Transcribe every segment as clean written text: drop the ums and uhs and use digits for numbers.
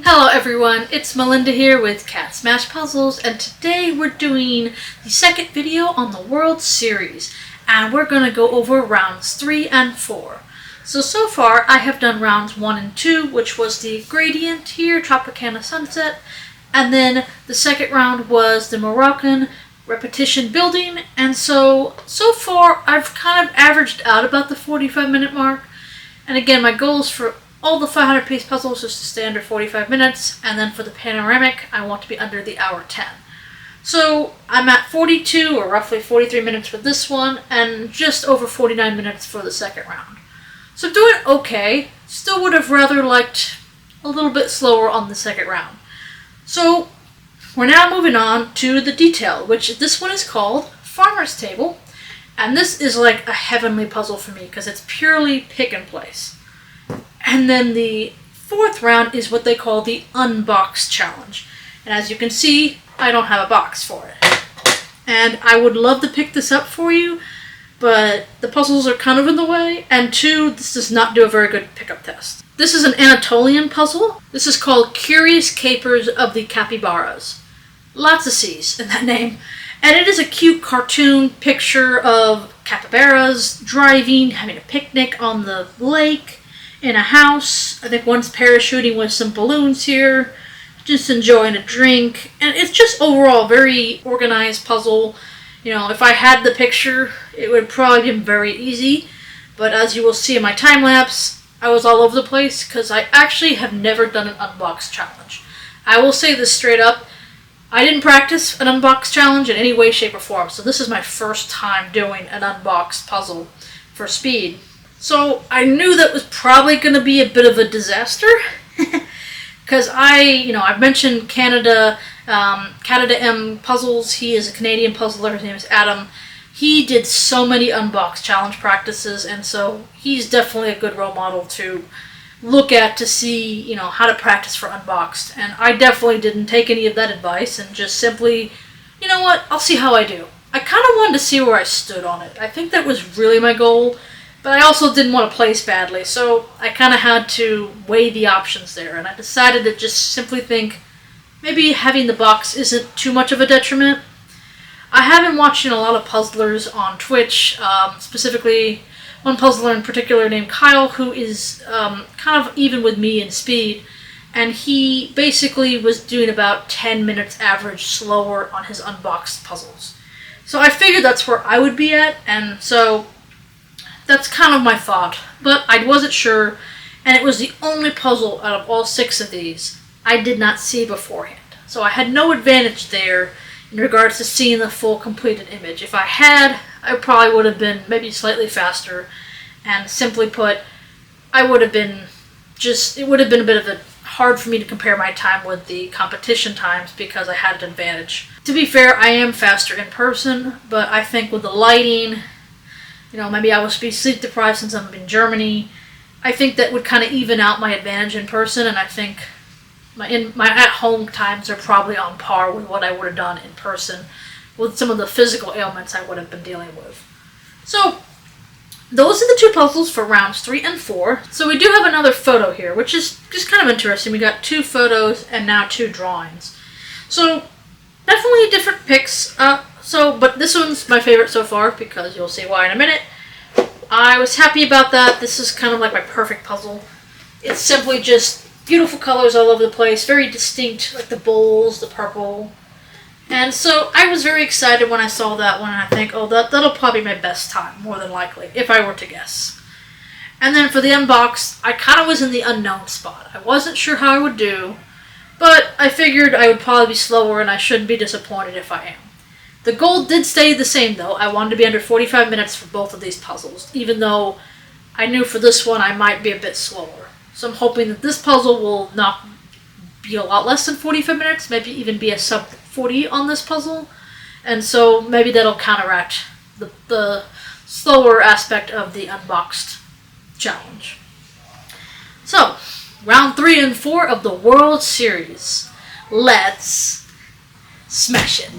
Hello everyone, it's Melinda here with CatSmashPuzzles, and today we're doing the second video on the World Series, and we're going to go over rounds 3 and 4. So far I have done rounds 1 and 2, which was the Gradient here, Tropicana Sunset, and then the second round was the Moroccan Repetition Building, and so far I've kind of averaged out about the 45-minute mark, and again my goals for all the 500-piece puzzles is to stay under 45 minutes, and then for the panoramic, I want to be under the hour 10. So I'm at 42, or roughly 43 minutes for this one, and just over 49 minutes for the second round. So I'm doing okay. Still would have rather liked a little bit slower on the second round. So we're now moving on to the detail, which this one is called Farmer's Table, and this is like a heavenly puzzle for me because it's purely pick and place. And then the fourth round is what they call the Unbox Challenge. And as you can see, I don't have a box for it. And I would love to pick this up for you, but the puzzles are kind of in the way. And two, this does not do a very good pickup test. This is an Anatolian puzzle. This is called Curious Capers of the Caybaras. Lots of C's in that name. And it is a cute cartoon picture of capybaras driving, having a picnic on the lake. In a house. I think one's parachuting with some balloons here, just enjoying a drink, and it's just overall a very organized puzzle. You know, if I had the picture, it would probably be very easy, but as you will see in my time lapse, I was all over the place because I actually have never done an unbox challenge. I will say this straight up, I didn't practice an unbox challenge in any way, shape, or form, so this is my first time doing an unboxed puzzle for speed. So I knew that was probably going to be a bit of a disaster because I've mentioned Canada M Puzzles. He is a Canadian puzzler. His name is Adam. He did so many unbox challenge practices, and so he's definitely a good role model to look at to see, how to practice for unboxed. And I definitely didn't take any of that advice and just simply, I'll see how I do. I kind of wanted to see where I stood on it. I think that was really my goal. But I also didn't want to place badly, so I kind of had to weigh the options there, and I decided to just simply think maybe having the box isn't too much of a detriment. I have been watching a lot of puzzlers on Twitch, specifically one puzzler in particular named Kyle, who is kind of even with me in speed, and he basically was doing about 10 minutes average slower on his unboxed puzzles. So I figured that's where I would be at, and so that's kind of my thought, but I wasn't sure, and it was the only puzzle out of all 6 of these I did not see beforehand. So I had no advantage there in regards to seeing the full completed image. If I had, I probably would have been maybe slightly faster, and simply put, it would have been a bit of a hard for me to compare my time with the competition times because I had an advantage. To be fair, I am faster in person, but I think with the lighting, maybe I was sleep deprived since I'm in Germany. I think that would kind of even out my advantage in person, and I think my at-home times are probably on par with what I would have done in person with some of the physical ailments I would have been dealing with. So, those are the 2 puzzles for rounds 3 and 4. So we do have another photo here, which is just kind of interesting. We got 2 photos and now 2 drawings. So, definitely different picks. But this one's my favorite so far because you'll see why in a minute. I was happy about that. This is kind of like my perfect puzzle. It's simply just beautiful colors all over the place, very distinct, like the bowls, the purple. And so I was very excited when I saw that one, and I think, that'll probably be my best time, more than likely, if I were to guess. And then for the unboxed, I kind of was in the unknown spot. I wasn't sure how I would do, but I figured I would probably be slower and I shouldn't be disappointed if I am. The goal did stay the same, though. I wanted to be under 45 minutes for both of these puzzles, even though I knew for this one I might be a bit slower. So I'm hoping that this puzzle will not be a lot less than 45 minutes, maybe even be a sub 40 on this puzzle, and so maybe that'll counteract the slower aspect of the unboxed challenge. So, round 3 and 4 of the World Series. Let's smash it.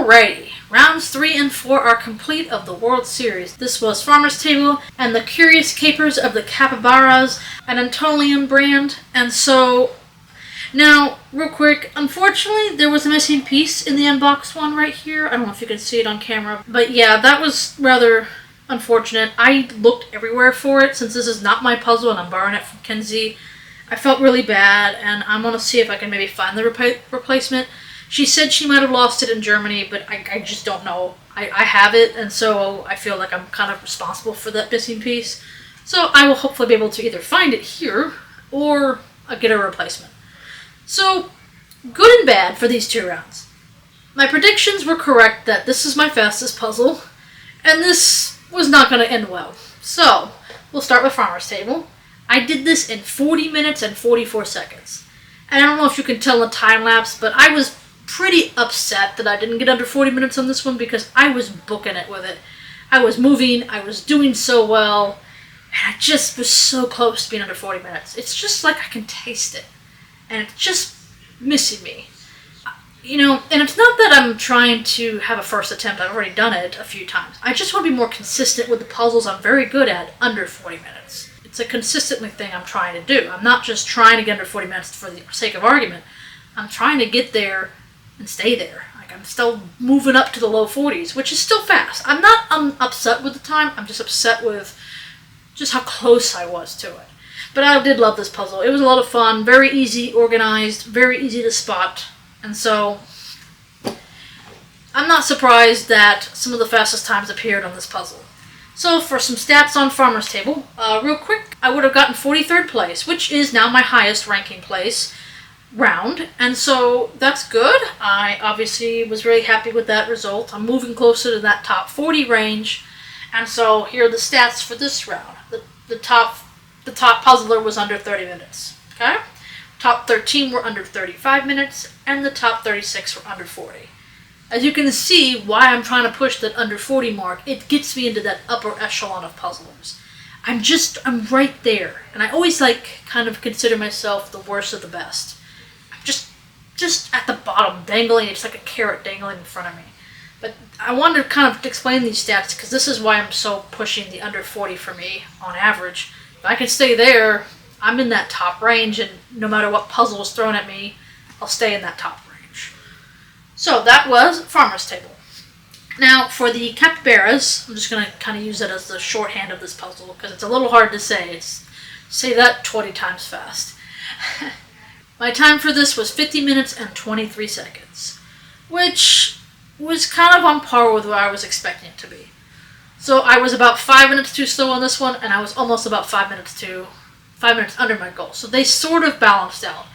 Alrighty, rounds 3 and 4 are complete of the World Series. This was Farmer's Table and the Curious Capers of the Caybaras, an Anatolian brand. And so, now, real quick, unfortunately, there was a missing piece in the unboxed one right here. I don't know if you can see it on camera, but yeah, that was rather unfortunate. I looked everywhere for it since this is not my puzzle and I'm borrowing it from Kenzie. I felt really bad, and I'm going to see if I can maybe find the replacement. She said she might have lost it in Germany, but I just don't know. I have it, and so I feel like I'm kind of responsible for that missing piece. So I will hopefully be able to either find it here or get a replacement. So, good and bad for these 2 rounds. My predictions were correct that this is my fastest puzzle, and this was not going to end well. So, we'll start with Farmer's Table. I did this in 40 minutes and 44 seconds. And I don't know if you can tell the time lapse, but I was pretty upset that I didn't get under 40 minutes on this one because I was booking it with it. I was moving, I was doing so well, and I just was so close to being under 40 minutes. It's just like I can taste it, and it's just missing me. You know, and it's not that I'm trying to have a first attempt. I've already done it a few times. I just want to be more consistent with the puzzles I'm very good at under 40 minutes. It's a consistently thing I'm trying to do. I'm not just trying to get under 40 minutes for the sake of argument. I'm trying to get there and stay there. Like, I'm still moving up to the low 40s, which is still fast. I'm not upset with the time. I'm just upset with just how close I was to it. But I did love this puzzle. It was a lot of fun, very easy, organized, very easy to spot. And so, I'm not surprised that some of the fastest times appeared on this puzzle. So, for some stats on Farmer's Table, real quick, I would have gotten 43rd place, which is now my highest ranking place round. And so, that's good. I obviously was really happy with that result. I'm moving closer to that top 40 range. And so, here are the stats for this round. The top puzzler was under 30 minutes. Okay? Top 13 were under 35 minutes, and the top 36 were under 40. As you can see, why I'm trying to push that under 40 mark, it gets me into that upper echelon of puzzlers. I'm right there, and I always kind of consider myself the worst of the best. I'm just at the bottom, dangling. It's like a carrot dangling in front of me. But I wanted to kind of explain these stats because this is why I'm so pushing the under 40 for me on average. If I can stay there, I'm in that top range, and no matter what puzzle is thrown at me, I'll stay in that top range. So that was Farmer's Table. Now for the Caybaras, I'm just going to kind of use that as the shorthand of this puzzle because it's a little hard to say. Say that 20 times fast. My time for this was 50 minutes and 23 seconds, which was kind of on par with what I was expecting it to be. So I was about 5 minutes too slow on this one, and I was almost about 5 minutes under my goal. So they sort of balanced out.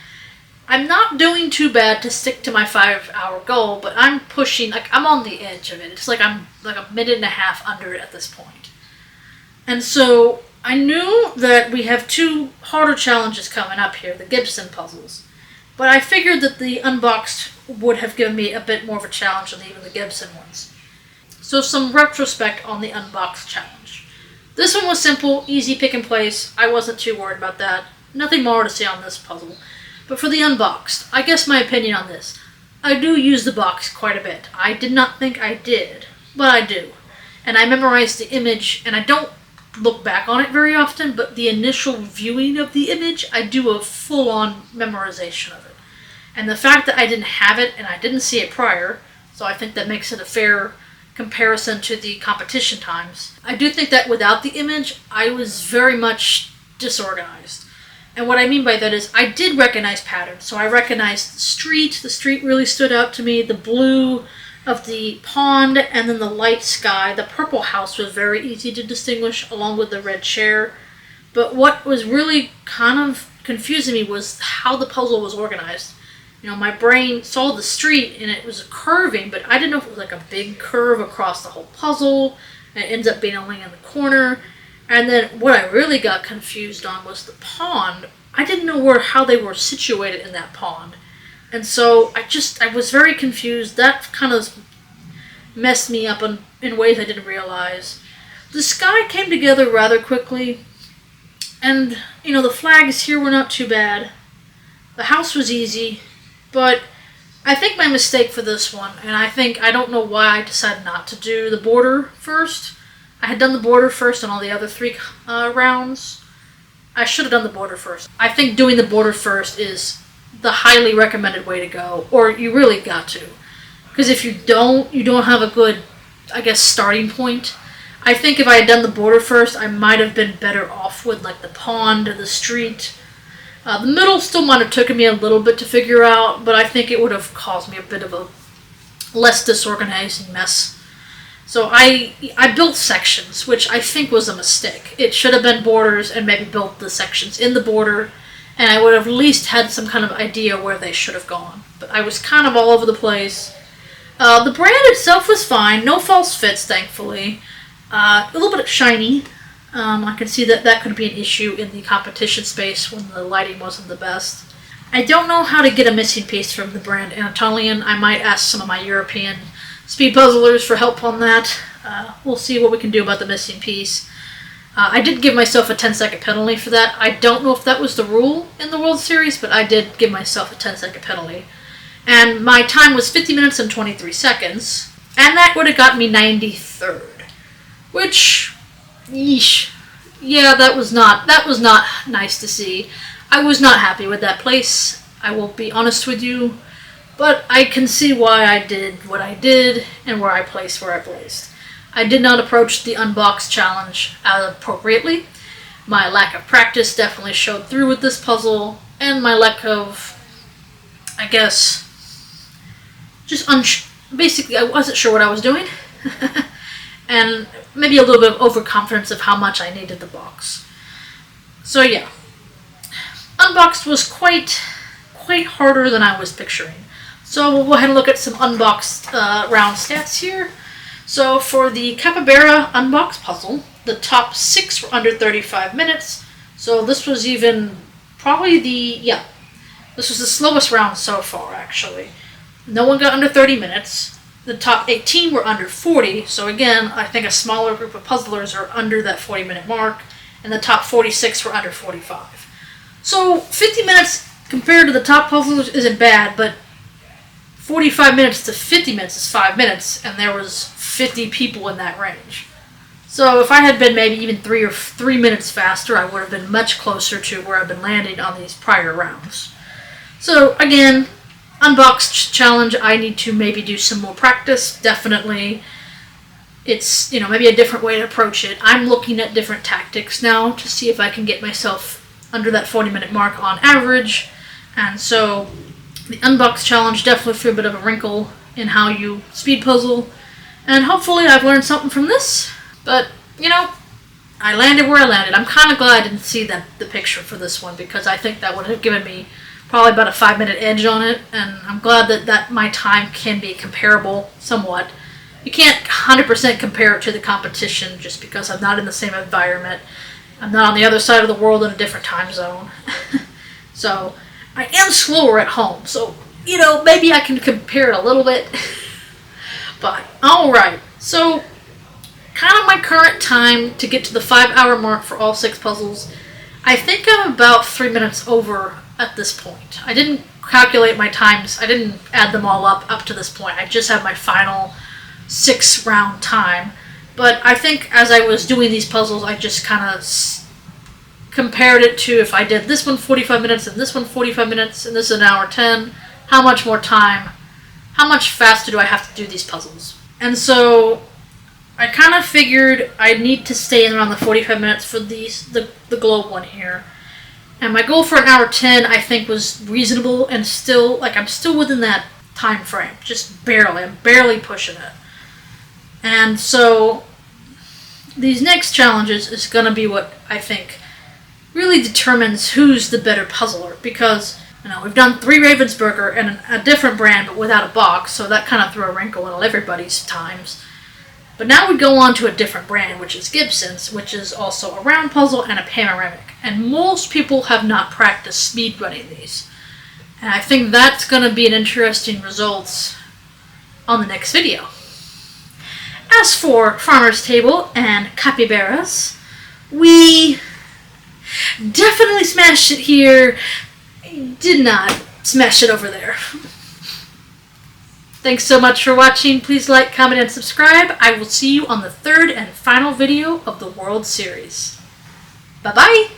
I'm not doing too bad to stick to my 5-hour goal, but I'm pushing, I'm on the edge of it. It's like I'm like a minute and a half under it at this point. And so I knew that we have 2 harder challenges coming up here, the Gibson puzzles. But I figured that the unboxed would have given me a bit more of a challenge than even the Gibson ones. So some retrospect on the unboxed challenge. This one was simple, easy pick and place. I wasn't too worried about that. Nothing more to say on this puzzle. But for the unboxed, I guess my opinion on this. I do use the box quite a bit. I did not think I did, but I do. And I memorized the image, and I don't look back on it very often, but the initial viewing of the image, I do a full-on memorization of it. And the fact that I didn't have it, and I didn't see it prior, so I think that makes it a fair comparison to the competition times. I do think that without the image, I was very much disorganized. And what I mean by that is I did recognize patterns. So I recognized the street. The street really stood out to me. The blue of the pond and then the light sky. The purple house was very easy to distinguish along with the red chair. But what was really kind of confusing me was how the puzzle was organized. You know, my brain saw the street and it was curving, but I didn't know if it was like a big curve across the whole puzzle. And it ends up being only in the corner. And then what I really got confused on was the pond. I didn't know how they were situated in that pond. And so I was very confused. That kind of messed me up in ways I didn't realize. The sky came together rather quickly. And, you know, the flags here were not too bad. The house was easy. But I think my mistake for this one, and I don't know why I decided not to do the border first. I had done the border first on all the other 3 rounds. I should have done the border first. I think doing the border first is the highly recommended way to go, or you really got to. Because if you don't have a good, I guess, starting point. I think if I had done the border first, I might have been better off with like the pond or the street. The middle still might have taken me a little bit to figure out, but I think it would have caused me a bit of a less disorganized mess. So I built sections, which I think was a mistake. It should have been borders and maybe built the sections in the border, and I would have at least had some kind of idea where they should have gone. But I was kind of all over the place. The brand itself was fine. No false fits, thankfully. A little bit shiny. I can see that could be an issue in the competition space when the lighting wasn't the best. I don't know how to get a missing piece from the brand Anatolian. I might ask some of my European speed puzzlers for help on that. We'll see what we can do about the missing piece. I did give myself a 10-second penalty for that. I don't know if that was the rule in the World Series, but I did give myself a 10-second penalty. And my time was 50 minutes and 23 seconds, and that would have got me 93rd. Which, yeesh. Yeah, that was not nice to see. I was not happy with that place. I will be honest with you. But I can see why I did what I did and where I placed. I did not approach the unbox challenge appropriately. My lack of practice definitely showed through with this puzzle, and my lack of, I guess, just basically I wasn't sure what I was doing. And maybe a little bit of overconfidence of how much I needed the box. So yeah, unboxed was quite harder than I was picturing. So we'll go ahead and look at some unboxed round stats here. So for the Capybara unboxed puzzle, the top 6 were under 35 minutes. So this was even probably this was the slowest round so far, actually. No one got under 30 minutes. The top 18 were under 40, so again, I think a smaller group of puzzlers are under that 40-minute mark, and the top 46 were under 45. So 50 minutes compared to the top puzzlers isn't bad, but 45 minutes to 50 minutes is 5 minutes, and there was 50 people in that range. So if I had been maybe even 3 minutes faster, I would have been much closer to where I've been landing on these prior rounds. So again, unboxed challenge, I need to maybe do some more practice, definitely. It's, maybe a different way to approach it. I'm looking at different tactics now to see if I can get myself under that 40-minute mark on average. And so the unboxed challenge definitely threw a bit of a wrinkle in how you speed puzzle. And hopefully I've learned something from this. But, I landed where I landed. I'm kind of glad I didn't see the picture for this one, because I think that would have given me probably about a 5-minute edge on it, and I'm glad that my time can be comparable somewhat. You can't 100% compare it to the competition just because I'm not in the same environment. I'm not on the other side of the world in a different time zone. So I am slower at home, so maybe I can compare it a little bit. But alright, so kind of my current time to get to the 5-hour mark for all 6 puzzles. I think I'm about 3 minutes over at this point. I didn't calculate my times. I didn't add them all up to this point. I just have my final 6-round time. But I think as I was doing these puzzles, I just kind of compared it to if I did this one 45 minutes and this one 45 minutes and this is an hour 10, how much more time, how much faster do I have to do these puzzles? And so I kind of figured I need to stay in around the 45 minutes for the globe one here. And my goal for an hour 10, I think, was reasonable and still, I'm still within that time frame. Just barely. I'm barely pushing it. And so these next challenges is going to be what I think really determines who's the better puzzler. Because, we've done 3 Ravensburger and a different brand, but without a box. So that kind of threw a wrinkle in everybody's times. But now we go on to a different brand, which is Gibson's, which is also a round puzzle and a panoramic. And most people have not practiced speedrunning these. And I think that's going to be an interesting result on the next video. As for Farmer's Table and Caybaras, we definitely smashed it here. Did not smash it over there. Thanks so much for watching. Please like, comment, and subscribe. I will see you on the third and final video of the World Series. Bye-bye!